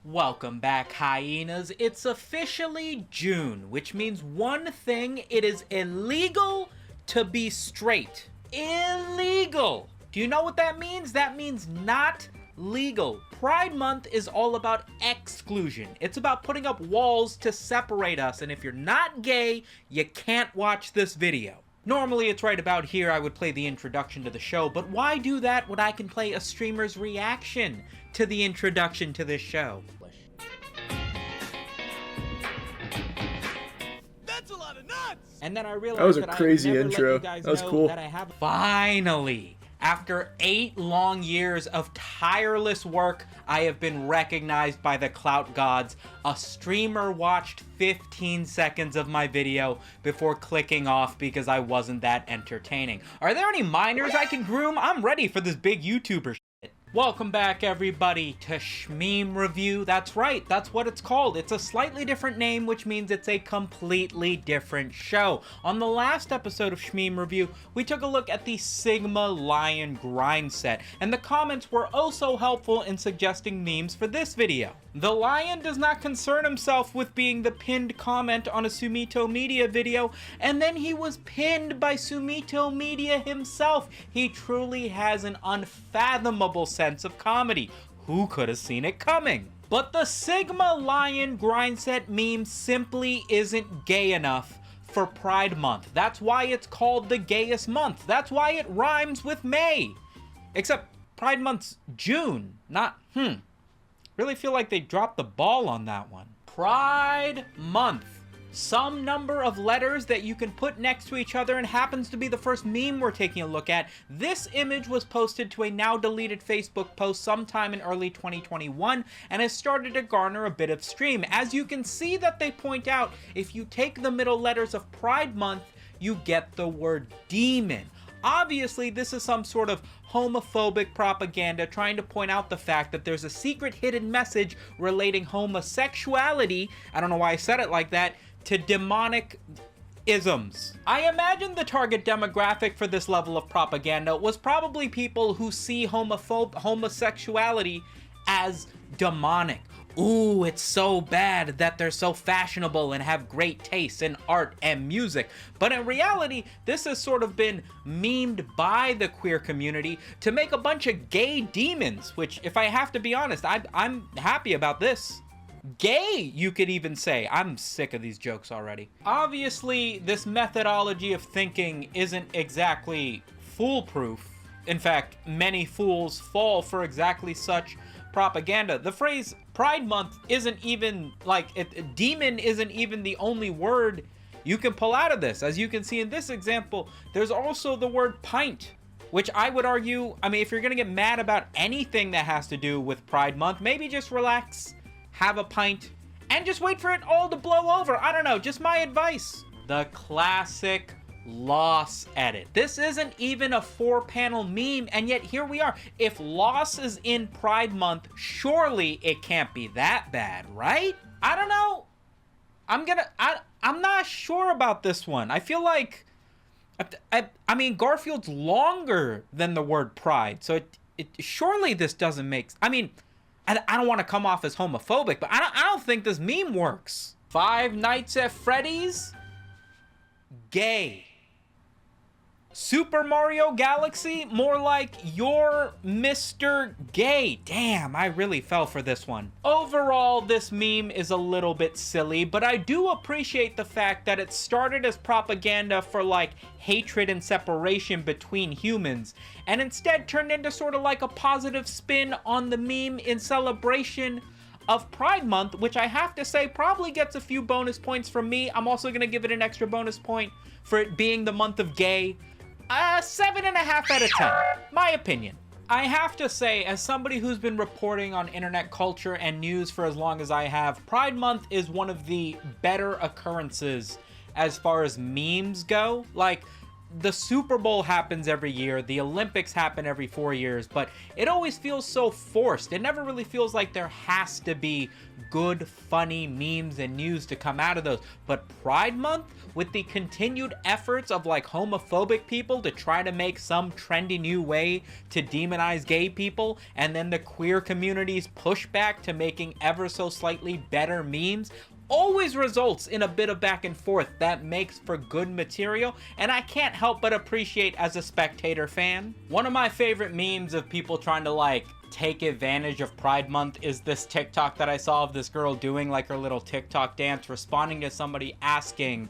Welcome back, hyenas. It's officially June, which means one thing: it is illegal to be straight. Illegal! Do you know what that means? That means not legal. Pride Month is all about exclusion. It's about putting up walls to separate us, and if you're not gay, you can't watch this video. Normally it's right about here I would play the introduction to the show, but why do that when I can play a streamer's reaction to the introduction to this show? That's a lot of nuts! And then I realized That was a that crazy I never intro. let you guys That was know cool. that I have finally, after 8 long years of tireless work, I have been recognized by the clout gods. A streamer watched 15 seconds of my video before clicking off because I wasn't that entertaining. Are there any minors I can groom? I'm ready for this big YouTuber shit. Welcome back, everybody, to Shmeme Review. That's right, that's what it's called. It's a slightly different name, which means it's a completely different show. On the last episode of Shmeme Review, we took a look at the Sigma Lion grind set, and the comments were oh so helpful in suggesting memes for this video. The Lion does not concern himself with being the pinned comment on a Sumito Media video, and then he was pinned by Sumito Media himself. He truly has an unfathomable sense of comedy. Who could have seen it coming? But the Sigma Lion grind set meme simply isn't gay enough for Pride Month. That's why it's called the gayest month. That's why it rhymes with May. Except Pride Month's June, not Really feel like they dropped the ball on that one. Pride Month. Some number of letters that you can put next to each other, and happens to be the first meme we're taking a look at. This image was posted to a now deleted Facebook post sometime in early 2021 and has started to garner a bit of stream. As you can see that they point out, if you take the middle letters of Pride Month, you get the word demon. Obviously, this is some sort of homophobic propaganda trying to point out the fact that there's a secret hidden message relating homosexuality, I don't know why I said it like that, to demonic isms. I imagine the target demographic for this level of propaganda was probably people who see homosexuality as demonic. Ooh, it's so bad that they're so fashionable and have great taste in art and music. But in reality, this has sort of been memed by the queer community to make a bunch of gay demons, which, if I have to be honest, I'm happy about this. Gay, you could even say. I'm sick of these jokes already. Obviously, this methodology of thinking isn't exactly foolproof. In fact, many fools fall for exactly such propaganda. The phrase Pride Month isn't even demon isn't even the only word you can pull out of this. As you can see in this example, there's also the word pint, which I would argue, I mean, if you're gonna get mad about anything that has to do with Pride Month, maybe just relax, have a pint, and just wait for it all to blow over. I don't know, just my advice. The classic loss edit. This isn't even a 4-panel meme, and yet here we are. If loss is in Pride Month, surely it can't be that bad, right? I don't know. I'm not sure about this one. I feel like, I mean, Garfield's longer than the word pride, so it surely this doesn't make, I mean, I don't want to come off as homophobic, but I don't think this meme works. Five Nights at Freddy's? Gay. Super Mario Galaxy? More like you're Mr. Gay. Damn, I really fell for this one. Overall, this meme is a little bit silly, but I do appreciate the fact that it started as propaganda for like hatred and separation between humans, and instead turned into sort of like a positive spin on the meme in celebration of Pride Month, which I have to say probably gets a few bonus points from me. I'm also gonna give it an extra bonus point for it being the month of gay. 7.5 out of 10, my opinion. I have to say, as somebody who's been reporting on internet culture and news for as long as I have, Pride Month is one of the better occurrences as far as memes go. Like, the Super Bowl happens every year, the Olympics happen every 4 years, but it always feels so forced. It never really feels like there has to be good, funny memes and news to come out of those. But Pride Month, with the continued efforts of like homophobic people to try to make some trendy new way to demonize gay people, and then the queer community's pushback to making ever so slightly better memes, always results in a bit of back and forth that makes for good material, and I can't help but appreciate as a spectator fan. One of my favorite memes of people trying to like take advantage of Pride Month is this TikTok that I saw of this girl doing like her little TikTok dance, responding to somebody asking,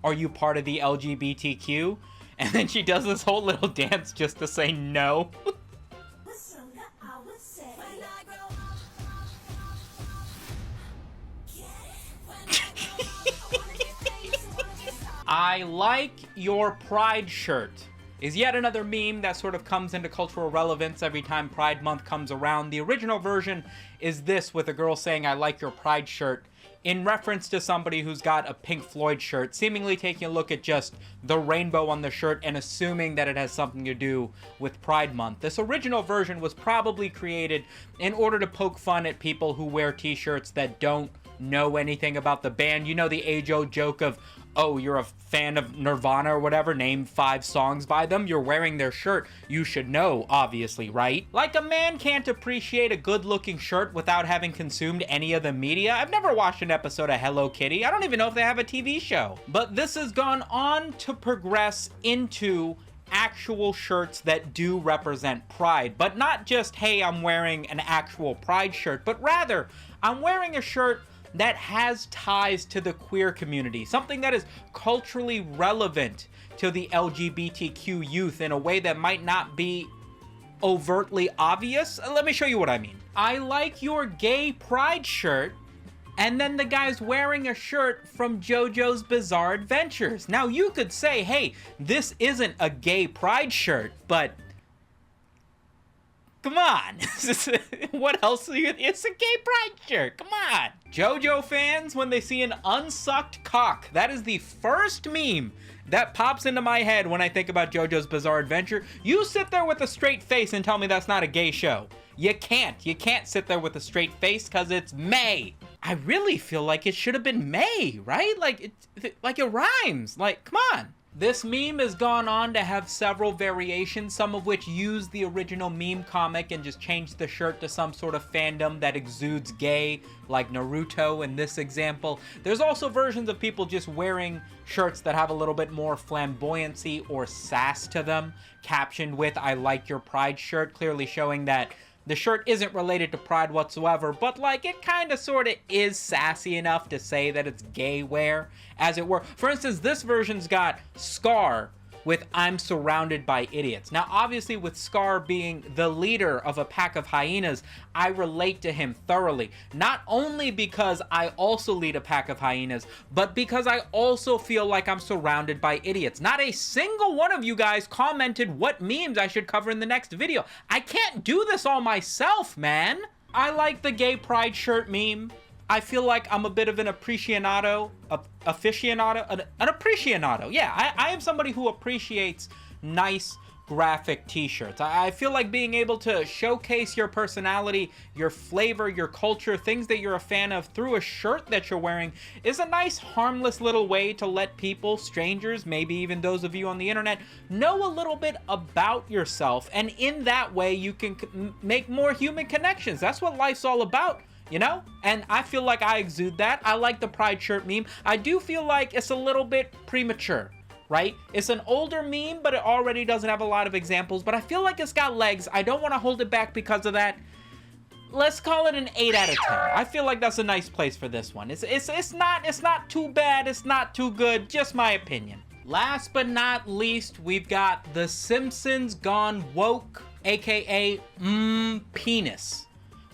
"Are you part of the LGBTQ?" And then she does this whole little dance just to say no. I like your pride shirt is yet another meme that sort of comes into cultural relevance every time Pride Month comes around. The original version is this, with a girl saying, "I like your pride shirt," in reference to somebody who's got a Pink Floyd shirt, seemingly taking a look at just the rainbow on the shirt and assuming that it has something to do with Pride Month. This original version was probably created in order to poke fun at people who wear t-shirts that don't know anything about the band. You know, the age-old joke of, oh, you're a fan of Nirvana or whatever, name 5 songs by them, you're wearing their shirt, you should know, obviously, right? Like, a man can't appreciate a good-looking shirt without having consumed any of the media. I've never watched an episode of Hello Kitty. I don't even know if they have a TV show. But this has gone on to progress into actual shirts that do represent pride. But not just, hey, I'm wearing an actual pride shirt, but rather, I'm wearing a shirt that has ties to the queer community, something that is culturally relevant to the LGBTQ youth in a way that might not be overtly obvious. Let me show you what I mean. I like your gay pride shirt, and then the guy's wearing a shirt from JoJo's Bizarre Adventures. Now you could say, hey, this isn't a gay pride shirt, but come on. What else? It's a gay pride shirt. Come on. JoJo fans, when they see an unsucked cock, that is the first meme that pops into my head when I think about JoJo's Bizarre Adventure. You sit there with a straight face and tell me that's not a gay show. You can't. You can't sit there with a straight face because it's May. I really feel like it should have been May, right? Like it rhymes. Like, come on. This meme has gone on to have several variations, some of which use the original meme comic and just change the shirt to some sort of fandom that exudes gay, like Naruto in this example. There's also versions of people just wearing shirts that have a little bit more flamboyancy or sass to them, captioned with, "I like your pride shirt," clearly showing that the shirt isn't related to pride whatsoever, but like it kind of sort of is sassy enough to say that it's gay wear, as it were. For instance, this version's got Scar with "I'm surrounded by idiots." Now, obviously, with Scar being the leader of a pack of hyenas, I relate to him thoroughly. Not only because I also lead a pack of hyenas, but because I also feel like I'm surrounded by idiots. Not a single one of you guys commented what memes I should cover in the next video. I can't do this all myself, man. I like the gay pride shirt meme. I feel like I'm a bit of an aficionado. Yeah, I am somebody who appreciates nice graphic t-shirts. I feel like being able to showcase your personality, your flavor, your culture, things that you're a fan of through a shirt that you're wearing is a nice, harmless little way to let people, strangers, maybe even those of you on the internet, know a little bit about yourself. And in that way, you can make more human connections. That's what life's all about. You know? And I feel like I exude that. I like the pride shirt meme. I do feel like it's a little bit premature, right? It's an older meme, but it already doesn't have a lot of examples, but I feel like it's got legs. I don't want to hold it back because of that. Let's call it an 8 out of 10. I feel like that's a nice place for this one. It's not too bad, it's not too good, just my opinion. Last but not least, we've got The Simpsons Gone Woke, aka Penis,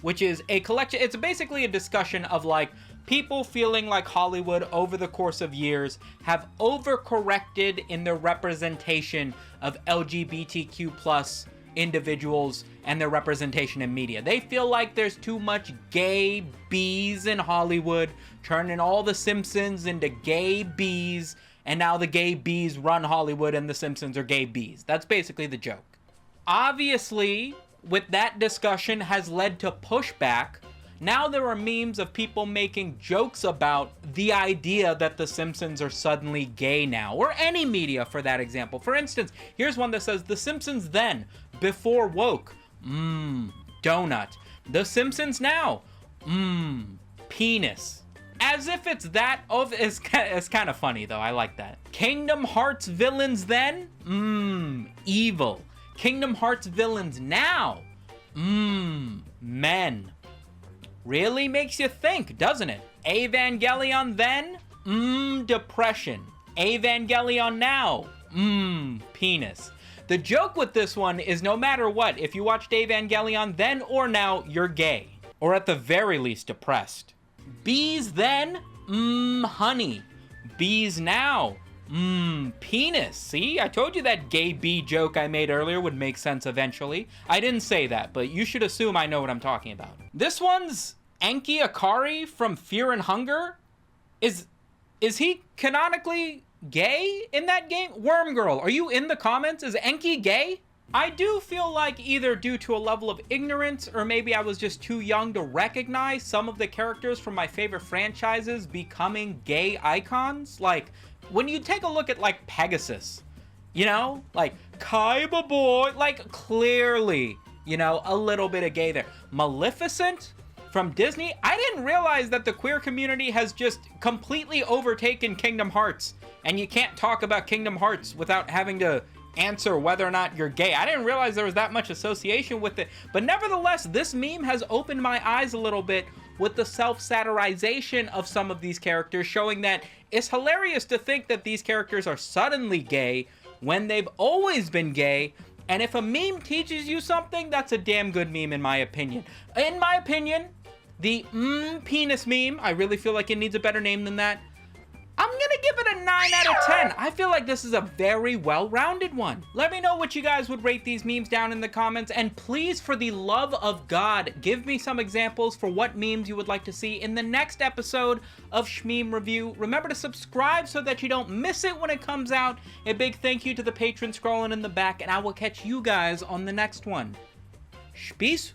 which is a collection. It's basically a discussion of like people feeling like Hollywood over the course of years have overcorrected in their representation of LGBTQ plus individuals and their representation in media. They feel like there's too much gay bees in Hollywood, turning all the Simpsons into gay bees, and now the gay bees run Hollywood and the Simpsons are gay bees. That's basically the joke. Obviously, with that discussion has led to pushback. Now there are memes of people making jokes about the idea that the Simpsons are suddenly gay now, or any media for that example. For instance, here's one that says, The Simpsons then, before woke, donut. The Simpsons now, penis. As if it's that of, it's kind of funny though, I like that. Kingdom Hearts villains then, evil. Kingdom Hearts villains now, men. Really makes you think, doesn't it? Evangelion then, depression. Evangelion now, penis. The joke with this one is no matter what, if you watched Evangelion then or now, you're gay. Or at the very least, depressed. Bees then, honey. Bees now, penis. See, I told you that gay bee joke I made earlier would make sense eventually. I didn't say that, but you should assume I know what I'm talking about. This one's Enki Akari from Fear and Hunger. Is he canonically gay in that game? Worm Girl, are you in the comments? Is Enki gay? I do feel like either due to a level of ignorance or maybe I was just too young to recognize some of the characters from my favorite franchises becoming gay icons. Like, when you take a look at, like, Pegasus, you know? Like, Kaiba boy, like, clearly, you know, a little bit of gay there. Maleficent from Disney, I didn't realize that the queer community has just completely overtaken Kingdom Hearts. And you can't talk about Kingdom Hearts without having to answer whether or not you're gay. I didn't realize there was that much association with it. But nevertheless, this meme has opened my eyes a little bit with the self-satirization of some of these characters, showing that it's hilarious to think that these characters are suddenly gay when they've always been gay. And if a meme teaches you something, that's a damn good meme in my opinion. In my opinion, the penis meme, I really feel like it needs a better name than that. I'm gonna give it a 9 out of 10. I feel like this is a very well-rounded one. Let me know what you guys would rate these memes down in the comments, and please, for the love of God, give me some examples for what memes you would like to see in the next episode of Shmeme Review. Remember to subscribe so that you don't miss it when it comes out. A big thank you to the patrons scrolling in the back, and I will catch you guys on the next one. Peace.